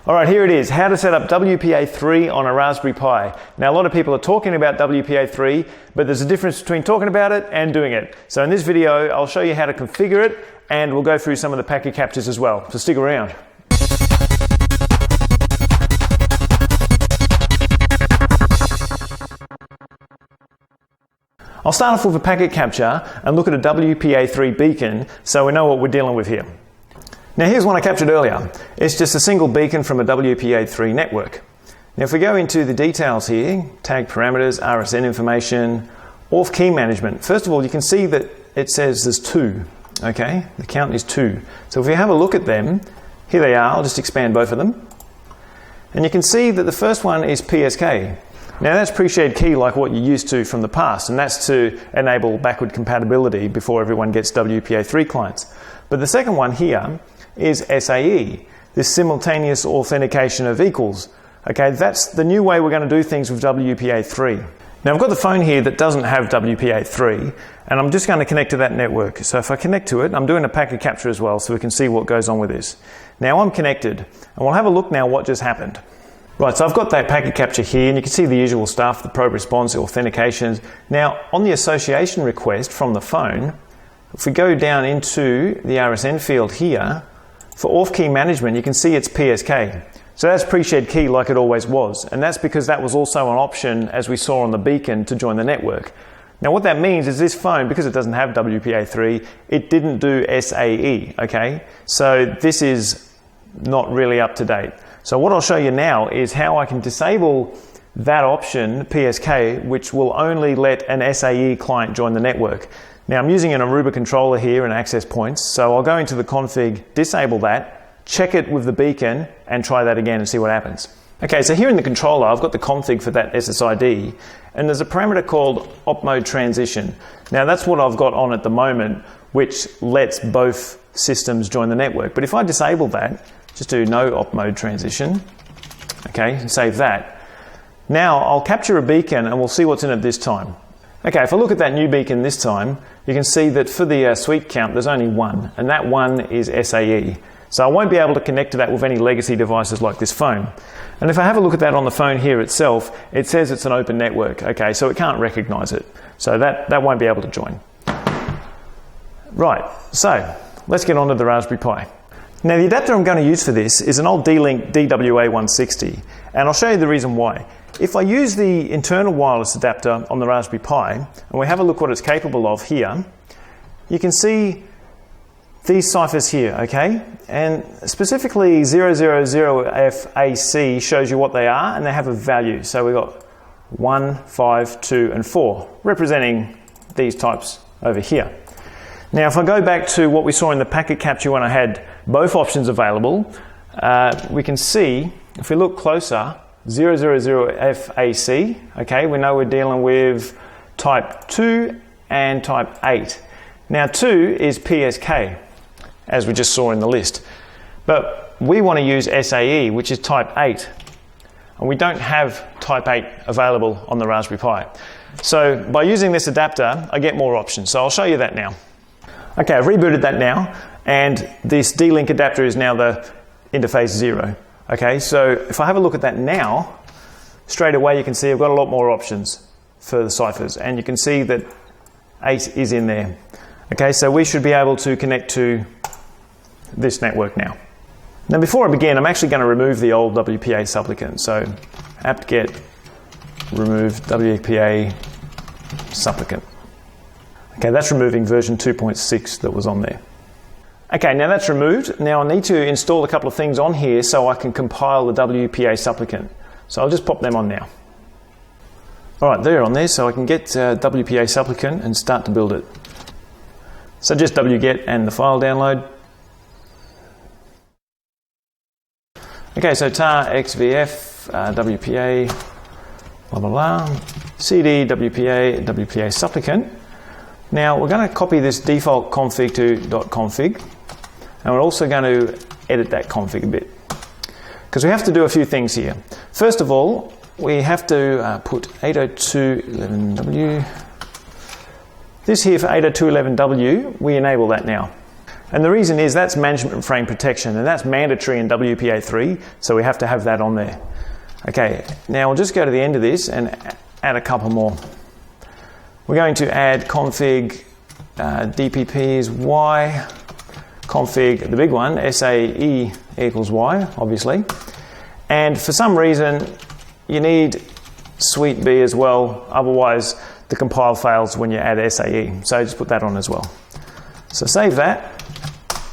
Alright, here it is, how to set up WPA3 on a Raspberry Pi. Now a lot of people are talking about WPA3, but there's a difference between talking about it and doing it. So in this video, I'll show you how to configure it, and we'll go through some of the packet captures as well, so stick around. I'll start off with a packet capture and look at a WPA3 beacon so we know what we're dealing with here. Now here's one I captured earlier. It's just a single beacon from a WPA3 network. Now if we go into the details here, tag parameters, RSN information, auth key management, first of all you can see that it says there's 2, okay? The count is 2. So if we have a look at them, here they are, I'll just expand both of them. And you can see that the first one is PSK. Now that's pre-shared key like what you're used to from the past, and that's to enable backward compatibility before everyone gets WPA3 clients. But the second one here is SAE, this simultaneous authentication of equals. Okay, that's the new way we're going to do things with WPA3. Now I've got the phone here that doesn't have WPA3, and I'm just going to connect to that network. So if I connect to it, I'm doing a packet capture as well so we can see what goes on with this. Now I'm connected, and we'll have a look now what just happened. Right, so I've got that packet capture here, and you can see the usual stuff, the probe response, the authentications. Now on the association request from the phone, if we go down into the RSN field here, for auth key management, you can see it's PSK. So that's pre-shared key like it always was. And that's because that was also an option, as we saw on the beacon, to join the network. Now what that means is this phone, because it doesn't have WPA3, it didn't do SAE, okay? So this is not really up to date. So what I'll show you now is how I can disable that option, PSK, which will only let an SAE client join the network. Now I'm using an Aruba controller here and access points, so I'll go into the config, disable that, check it with the beacon, and try that again and see what happens. Okay, so here in the controller I've got the config for that SSID, and there's a parameter called op mode transition. Now that's what I've got on at the moment, which lets both systems join the network. But if I disable that, just do no op mode transition, okay, and save that. Now I'll capture a beacon and we'll see what's in it this time. Okay, if I look at that new beacon this time, you can see that for the suite count there's only one, and that one is SAE. So I won't be able to connect to that with any legacy devices like this phone. And if I have a look at that on the phone here itself, it says it's an open network, okay, so it can't recognize it. So that won't be able to join. Right, so let's get on to the Raspberry Pi. Now the adapter I'm going to use for this is an old D-Link DWA160, and I'll show you the reason why. If I use the internal wireless adapter on the Raspberry Pi, and we have a look what it's capable of here, you can see these ciphers here, okay? And specifically 000FAC shows you what they are, and they have a value. So we've got 1, 5, 2, and 4, representing these types over here. Now if I go back to what we saw in the packet capture when I had both options available, we can see, if we look closer, 000FAC, okay, we know we're dealing with type 2 and type 8. Now 2 is PSK, as we just saw in the list. But we want to use SAE, which is type 8. And we don't have type 8 available on the Raspberry Pi. So by using this adapter, I get more options. So I'll show you that now. Okay, I've rebooted that now, and this D-Link adapter is now the interface 0. Okay, so if I have a look at that now, straight away you can see I've got a lot more options for the ciphers, and you can see that 8 is in there. Okay, so we should be able to connect to this network now. Now before I begin, I'm actually going to remove the old WPA supplicant. So apt-get remove WPA supplicant. Okay, that's removing version 2.6 that was on there. Okay, now that's removed. Now I need to install a couple of things on here so I can compile the WPA supplicant. So I'll just pop them on now. Alright, they're on there, so I can get WPA supplicant and start to build it. So just wget and the file download. Okay, so tar xvf WPA blah blah blah cd WPA supplicant. Now we're going to copy this default config to .config, and we're also going to edit that config a bit, because we have to do a few things here. First of all, we have to put 802.11w. This here for 802.11w, we enable that now. And the reason is that's management frame protection, and that's mandatory in WPA3, so we have to have that on there. Okay, now we'll just go to the end of this and add a couple more. We're going to add config dpp's y, config, the big one, SAE equals y, obviously. And for some reason, you need suite B as well, otherwise the compile fails when you add SAE. So just put that on as well. So save that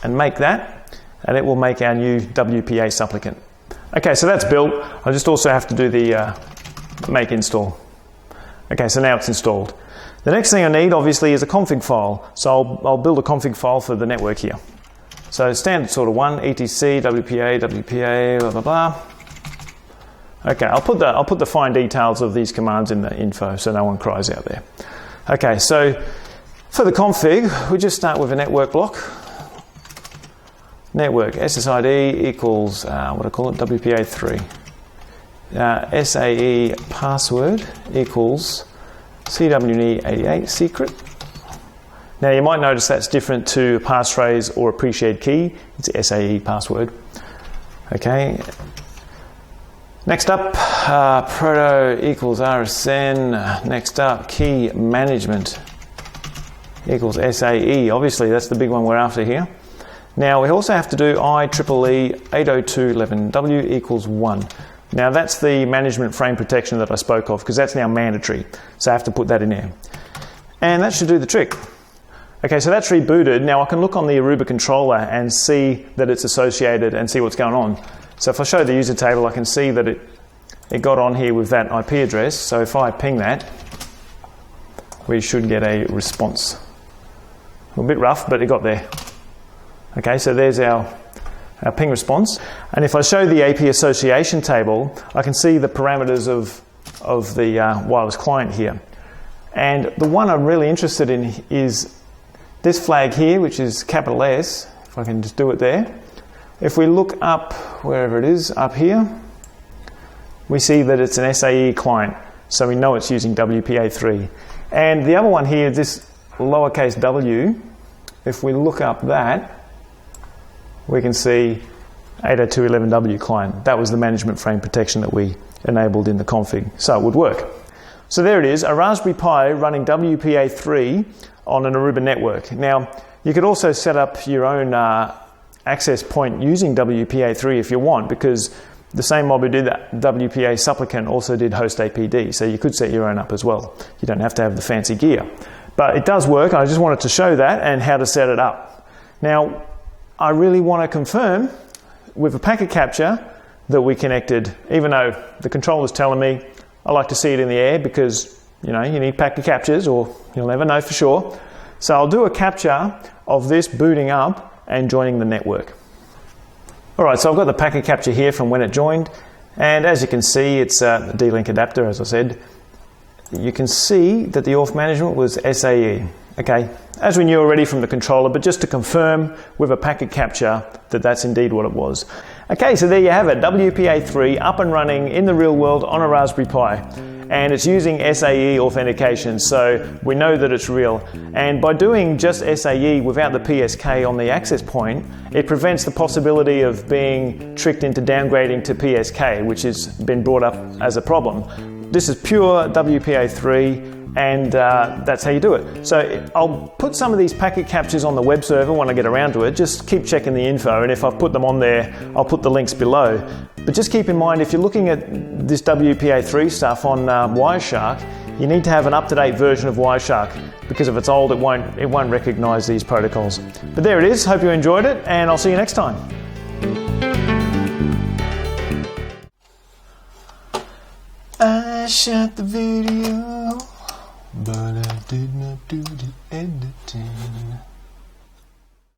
and make that, and it will make our new WPA supplicant. Okay, so that's built. I just also have to do the make install. Okay, so now it's installed. The next thing I need, obviously, is a config file. So I'll build a config file for the network here. So standard sort of one, etc, WPA, blah, blah, blah. Okay, I'll put the fine details of these commands in the info so no one cries out there. Okay, so for the config, we just start with a network block. Network ssid equals, what do I call it, WPA3. SAE password equals CWE88 secret. Now you might notice that's different to a passphrase or a pre-shared key. It's SAE password. Okay. Next up, proto equals RSN. Next up, key management equals SAE. Obviously, that's the big one we're after here. Now we also have to do IEEE 802.11w equals 1. Now that's the management frame protection that I spoke of, because that's now mandatory. So I have to put that in there. And that should do the trick. Okay, so that's rebooted. Now I can look on the Aruba controller and see that it's associated and see what's going on. So if I show the user table, I can see that it got on here with that IP address. So if I ping that, we should get a response. A bit rough, but it got there. Okay, so there's our ping response. And if I show the AP association table, I can see the parameters of the wireless client here. And the one I'm really interested in is this flag here, which is capital S, if I can just do it there. If we look up, wherever it is, up here, we see that it's an SAE client, so we know it's using WPA3. And the other one here, this lowercase w, if we look up that, we can see 802.11w client. That was the management frame protection that we enabled in the config, so it would work. So there it is, a Raspberry Pi running WPA3 on an Aruba network. Now, you could also set up your own access point using WPA3 if you want, because the same mob who did that WPA supplicant also did host APD, so you could set your own up as well. You don't have to have the fancy gear. But it does work, I just wanted to show that and how to set it up. Now, I really want to confirm with a packet capture that we connected, even though the controller's telling me I like to see it in the air because, you know, you need packet captures or you'll never know for sure. So I'll do a capture of this booting up and joining the network. Alright, so I've got the packet capture here from when it joined, and as you can see, it's a D-Link adapter, as I said. You can see that the auth management was SAE. Okay, as we knew already from the controller, but just to confirm with a packet capture that that's indeed what it was. Okay, so there you have it, WPA3 up and running in the real world on a Raspberry Pi. And it's using SAE authentication, so we know that it's real. And by doing just SAE without the PSK on the access point, it prevents the possibility of being tricked into downgrading to PSK, which has been brought up as a problem. This is pure WPA3, and that's how you do it. So I'll put some of these packet captures on the web server when I get around to it. Just keep checking the info, and if I've put them on there, I'll put the links below. But just keep in mind, if you're looking at this WPA3 stuff on Wireshark, you need to have an up-to-date version of Wireshark, because if it's old, it won't recognize these protocols. But there it is. Hope you enjoyed it, and I'll see you next time. I shot the video, but I did not do the editing.